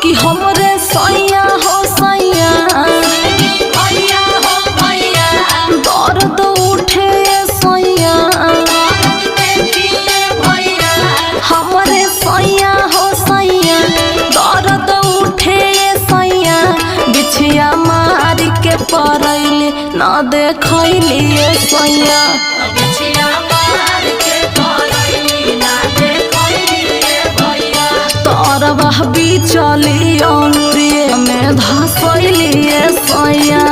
कि हमरे सैया हो सैया दर्द उठे सैया हमरे सैया हो सैया दर्द उठे सैया बिछिया मार के परैली ना देखैली सैया तरबह बिचली अंगुरिये में धसैली सैया।